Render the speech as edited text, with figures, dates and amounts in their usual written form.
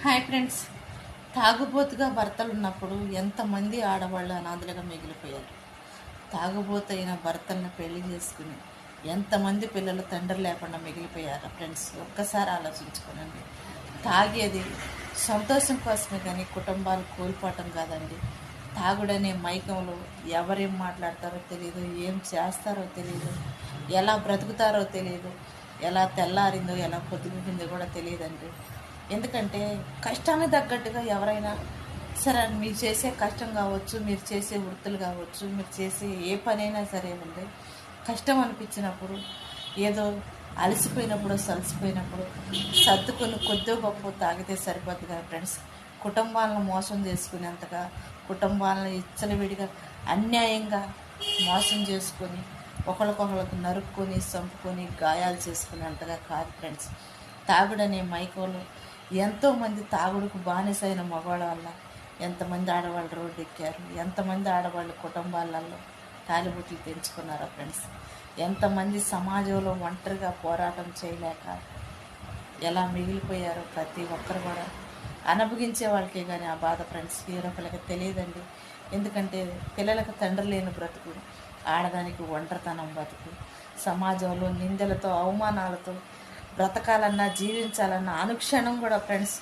Hi friends. తాగుబోతుగా భర్తలు ఉన్నప్పుడు ఎంతమంది ఆడవాళ్ళు అనాథలుగా మిగిలిపోయారు. తాగుబోతైన భర్తలను పెళ్లి చేసుకుని ఎంతమంది పిల్లలు తండ్రి లేకుండా మిగిలిపోయారు ఫ్రెండ్స్. ఒక్కసారి ఆలోచించుకోనండి. తాగేది సంతోషం కోసమే కానీ కుటుంబాలు కోల్పోవటం కాదండి. తాగుడనే మైకంలో ఎవరేం మాట్లాడతారో తెలియదు, ఏం చేస్తారో తెలియదు, ఎలా బ్రతుకుతారో తెలియదు, ఎలా తెల్లారిందో ఎలా పొద్దుగుందో కూడా తెలియదండి. ఎందుకంటే కష్టానికి తగ్గట్టుగా ఎవరైనా సరే, మీరు చేసే కష్టం కావచ్చు, మీరు చేసే వృత్తులు కావచ్చు, మీరు చేసే ఏ పనైనా సరే ఉంది, కష్టం అనిపించినప్పుడు ఏదో అలసిపోయినప్పుడు సలసిపోయినప్పుడు సర్దుకొని కొద్దో గొప్ప తాగితే సరిపోద్ది కదా ఫ్రెండ్స్. కుటుంబాలను మోసం చేసుకునేంతగా, కుటుంబాలను ఇచ్చలవిడిగా అన్యాయంగా మోసం చేసుకొని ఒకరికొకరికి నరుక్కొని చంపుకొని గాయాలు చేసుకునేంతగా కాదు ఫ్రెండ్స్. తాగుడనే మైకంలో ఎంతోమంది తాగుడుకు బానిసైన మగవాళ్ళ వల్ల ఎంతమంది ఆడవాళ్ళు రోడ్డు ఎక్కారు, ఎంతమంది ఆడవాళ్ళు కుటుంబాలలో తాలిబుట్లు తెంచుకున్నారో ఫ్రెండ్స్. ఎంతమంది సమాజంలో ఒంటరిగా పోరాటం చేయలేక ఎలా మిగిలిపోయారో ప్రతి ఒక్కరు కూడా అనుభవించే వాళ్ళకే కానీ ఆ బాధ ఫ్రెండ్స్ వేరొకరికి తెలియదండి. ఎందుకంటే పిల్లలకు తండ్రి లేని బ్రతుకు, ఆడదానికి ఒంటరితనం బతుకు, సమాజంలో నిందలతో అవమానాలతో బ్రతకాలన్నా జీవించాలన్నా అనుక్షణం కూడా ఫ్రెండ్స్